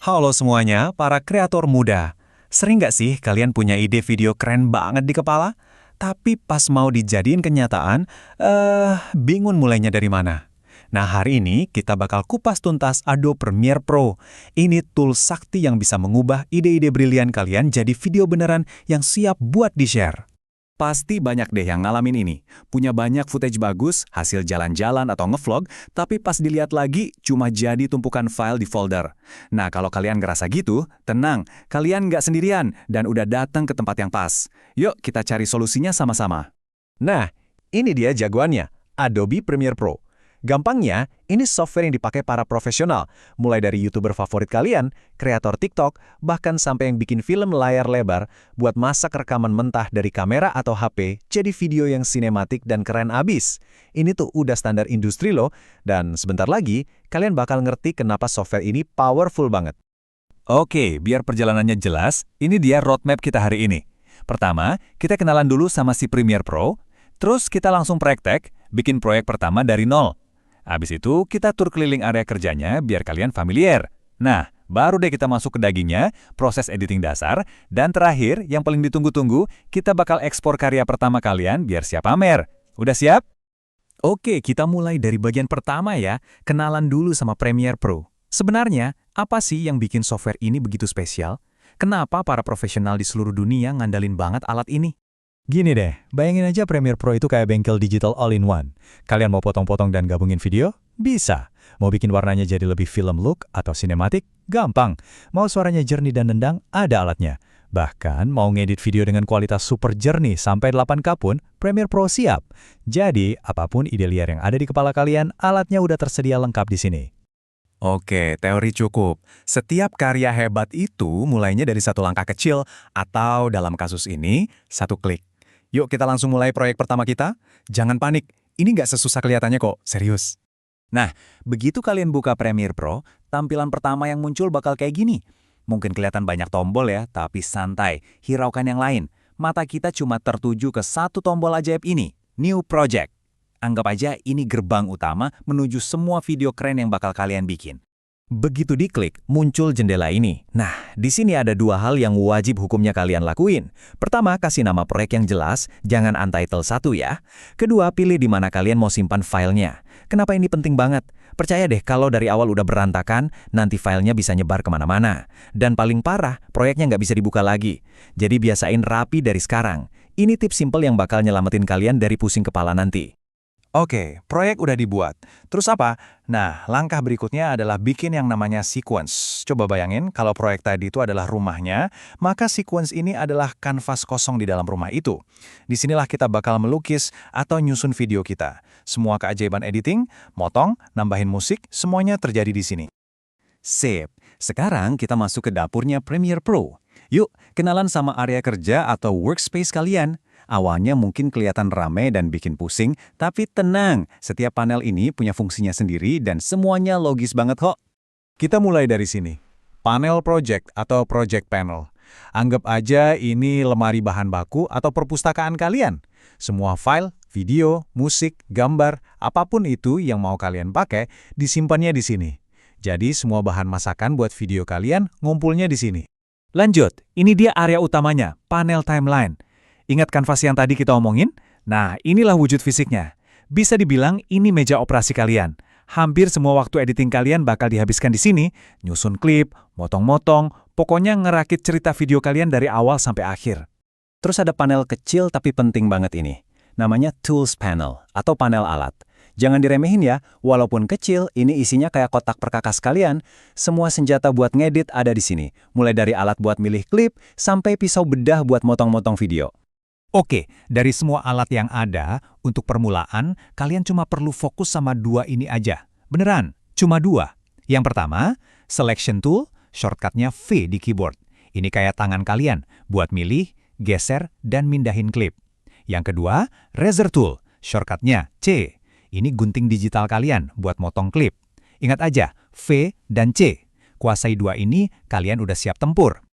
Halo semuanya, para kreator muda. Sering nggak sih kalian punya ide video keren banget di kepala? Tapi pas mau dijadiin kenyataan, bingung mulainya dari mana? Nah, hari ini kita bakal kupas tuntas Adobe Premiere Pro. Ini tools sakti yang bisa mengubah ide-ide brilian kalian jadi video beneran yang siap buat di-share. Pasti banyak deh yang ngalamin ini. Punya banyak footage bagus, hasil jalan-jalan atau ngevlog, tapi pas dilihat lagi, cuma jadi tumpukan file di folder. Nah, kalau kalian ngerasa gitu, tenang, kalian nggak sendirian dan udah datang ke tempat yang pas. Yuk, kita cari solusinya sama-sama. Nah, ini dia jagoannya, Adobe Premiere Pro. Gampangnya, ini software yang dipakai para profesional, mulai dari YouTuber favorit kalian, kreator TikTok, bahkan sampai yang bikin film layar lebar, buat masak rekaman mentah dari kamera atau HP, jadi video yang sinematik dan keren abis. Ini tuh udah standar industri loh, dan sebentar lagi, kalian bakal ngerti kenapa software ini powerful banget. Oke, biar perjalanannya jelas, ini dia roadmap kita hari ini. Pertama, kita kenalan dulu sama si Premiere Pro, terus kita langsung praktek, bikin proyek pertama dari nol. Habis itu, kita tur keliling area kerjanya biar kalian familiar. Nah, baru deh kita masuk ke dagingnya, proses editing dasar, dan terakhir, yang paling ditunggu-tunggu, kita bakal ekspor karya pertama kalian biar siap pamer. Udah siap? Oke, kita mulai dari bagian pertama ya, kenalan dulu sama Premiere Pro. Sebenarnya, apa sih yang bikin software ini begitu spesial? Kenapa para profesional di seluruh dunia ngandalin banget alat ini? Gini deh, bayangin aja Premiere Pro itu kayak bengkel digital all-in-one. Kalian mau potong-potong dan gabungin video? Bisa. Mau bikin warnanya jadi lebih film look atau sinematik? Gampang. Mau suaranya jernih dan nendang? Ada alatnya. Bahkan mau ngedit video dengan kualitas super jernih sampai 8K pun, Premiere Pro siap. Jadi, apapun ide liar yang ada di kepala kalian, alatnya udah tersedia lengkap di sini. Oke, teori cukup. Setiap karya hebat itu mulainya dari satu langkah kecil, atau dalam kasus ini, satu klik. Yuk kita langsung mulai proyek pertama kita. Jangan panik, ini nggak sesusah kelihatannya kok, serius. Nah, begitu kalian buka Premiere Pro, tampilan pertama yang muncul bakal kayak gini. Mungkin kelihatan banyak tombol ya, tapi santai, hiraukan yang lain. Mata kita cuma tertuju ke satu tombol ajaib ini, New Project. Anggap aja ini gerbang utama menuju semua video keren yang bakal kalian bikin. Begitu diklik, muncul jendela ini. Nah, di sini ada dua hal yang wajib hukumnya kalian lakuin. Pertama, kasih nama proyek yang jelas, jangan untitled satu ya. Kedua, pilih di mana kalian mau simpan filenya. Kenapa ini penting banget? Percaya deh kalau dari awal udah berantakan, nanti filenya bisa nyebar kemana-mana. Dan paling parah, proyeknya nggak bisa dibuka lagi. Jadi biasain rapi dari sekarang. Ini tips simple yang bakal nyelamatin kalian dari pusing kepala nanti. Oke, proyek udah dibuat. Terus apa? Nah, langkah berikutnya adalah bikin yang namanya sequence. Coba bayangin, kalau proyek tadi itu adalah rumahnya, maka sequence ini adalah kanvas kosong di dalam rumah itu. Disinilah kita bakal melukis atau nyusun video kita. Semua keajaiban editing, motong, nambahin musik, semuanya terjadi di sini. Sip, sekarang kita masuk ke dapurnya Premiere Pro. Yuk, kenalan sama area kerja atau workspace kalian. Awalnya mungkin kelihatan rame dan bikin pusing, tapi tenang, setiap panel ini punya fungsinya sendiri dan semuanya logis banget kok. Kita mulai dari sini. Panel project atau project panel. Anggap aja ini lemari bahan baku atau perpustakaan kalian. Semua file, video, musik, gambar, apapun itu yang mau kalian pakai, disimpannya di sini. Jadi semua bahan masakan buat video kalian ngumpulnya di sini. Lanjut, ini dia area utamanya, panel timeline. Ingat kanvas yang tadi kita omongin? Nah, inilah wujud fisiknya. Bisa dibilang ini meja operasi kalian. Hampir semua waktu editing kalian bakal dihabiskan di sini, nyusun klip, motong-motong, pokoknya ngerakit cerita video kalian dari awal sampai akhir. Terus ada panel kecil tapi penting banget ini. Namanya Tools Panel atau panel alat. Jangan diremehin ya, walaupun kecil, ini isinya kayak kotak perkakas kalian. Semua senjata buat ngedit ada di sini. Mulai dari alat buat milih klip, sampai pisau bedah buat motong-motong video. Oke, dari semua alat yang ada, untuk permulaan, kalian cuma perlu fokus sama dua ini aja. Beneran, cuma dua. Yang pertama, Selection Tool, shortcutnya V di keyboard. Ini kayak tangan kalian, buat milih, geser, dan mindahin klip. Yang kedua, Razor Tool, shortcutnya C. Ini gunting digital kalian, buat motong klip. Ingat aja, V dan C. Kuasai dua ini, kalian udah siap tempur.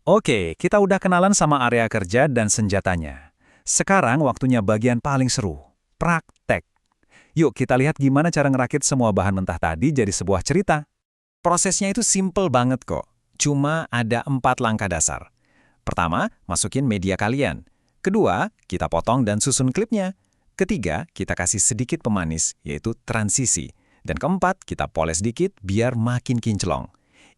Oke, kita udah kenalan sama area kerja dan senjatanya. Sekarang waktunya bagian paling seru, praktek. Yuk kita lihat gimana cara ngerakit semua bahan mentah tadi jadi sebuah cerita. Prosesnya itu simple banget kok. Cuma ada 4 langkah dasar. Pertama, masukin media kalian. Kedua, kita potong dan susun klipnya. Ketiga, kita kasih sedikit pemanis, yaitu transisi. Dan keempat, kita poles dikit biar makin kinclong.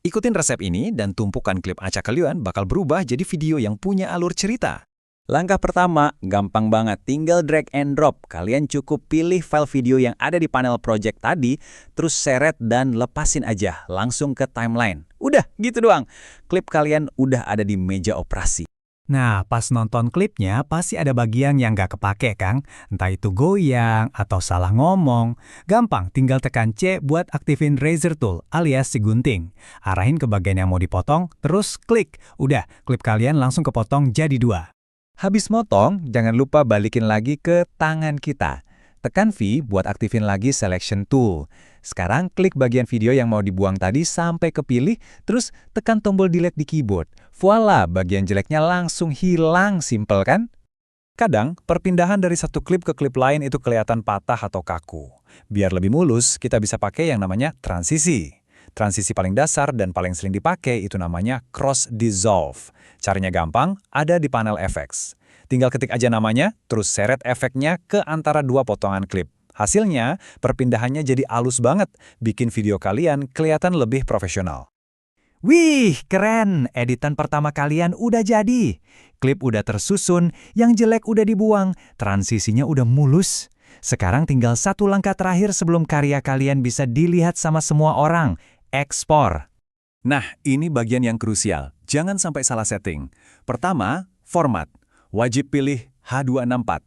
Ikutin resep ini dan tumpukan klip acak kalian bakal berubah jadi video yang punya alur cerita. Langkah pertama, gampang banget, tinggal drag and drop. Kalian cukup pilih file video yang ada di panel project tadi, terus seret dan lepasin aja, langsung ke timeline. Udah, gitu doang. Klip kalian udah ada di meja operasi. Nah, pas nonton klipnya pasti ada bagian yang nggak kepake, Kang. Entah itu goyang atau salah ngomong. Gampang, tinggal tekan C buat aktifin razor tool alias si gunting. Arahin ke bagian yang mau dipotong, terus klik. Udah, klip kalian langsung kepotong jadi 2. Habis motong, jangan lupa balikin lagi ke tangan kita. Tekan V buat aktifin lagi selection tool. Sekarang klik bagian video yang mau dibuang tadi sampai kepilih, terus tekan tombol delete di keyboard. Voila, bagian jeleknya langsung hilang, simple kan? Kadang, perpindahan dari satu klip ke klip lain itu kelihatan patah atau kaku. Biar lebih mulus, kita bisa pakai yang namanya transisi. Transisi paling dasar dan paling sering dipakai itu namanya cross dissolve. Caranya gampang, ada di panel effects. Tinggal ketik aja namanya, terus seret efeknya ke antara 2 potongan klip. Hasilnya, perpindahannya jadi halus banget, bikin video kalian kelihatan lebih profesional. Wih, keren! Editan pertama kalian udah jadi. Klip udah tersusun, yang jelek udah dibuang, transisinya udah mulus. Sekarang tinggal 1 langkah terakhir sebelum karya kalian bisa dilihat sama semua orang. Ekspor. Nah, ini bagian yang krusial. Jangan sampai salah setting. Pertama, format. Wajib pilih H264.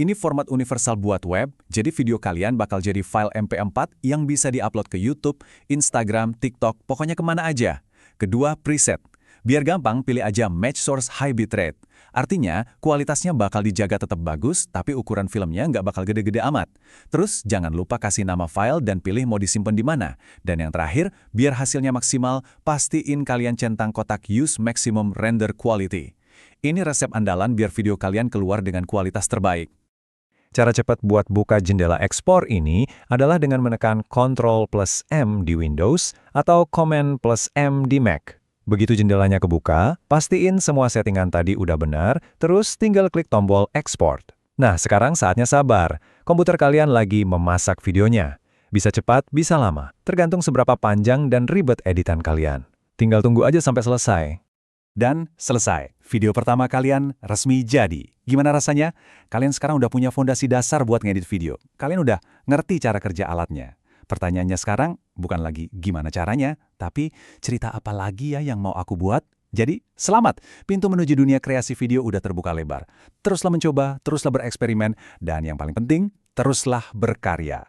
Ini format universal buat web, jadi video kalian bakal jadi file MP4 yang bisa diupload ke YouTube, Instagram, TikTok, pokoknya kemana aja. Kedua, preset. Biar gampang, pilih aja match source high bitrate. Artinya, kualitasnya bakal dijaga tetap bagus, tapi ukuran filmnya nggak bakal gede-gede amat. Terus, jangan lupa kasih nama file dan pilih mau disimpan di mana. Dan yang terakhir, biar hasilnya maksimal, pastiin kalian centang kotak Use Maximum Render Quality. Ini resep andalan biar video kalian keluar dengan kualitas terbaik. Cara cepat buat buka jendela ekspor ini adalah dengan menekan Ctrl+M di Windows atau Command+M di Mac. Begitu jendelanya kebuka, pastiin semua settingan tadi udah benar, terus tinggal klik tombol Export. Nah, sekarang saatnya sabar. Komputer kalian lagi memasak videonya. Bisa cepat, bisa lama, tergantung seberapa panjang dan ribet editan kalian. Tinggal tunggu aja sampai selesai. Dan selesai. Video pertama kalian resmi jadi. Gimana rasanya? Kalian sekarang udah punya fondasi dasar buat ngedit video. Kalian udah ngerti cara kerja alatnya. Pertanyaannya sekarang bukan lagi gimana caranya, tapi cerita apa lagi ya yang mau aku buat? Jadi, selamat! Pintu menuju dunia kreasi video udah terbuka lebar. Teruslah mencoba, teruslah bereksperimen, dan yang paling penting, teruslah berkarya.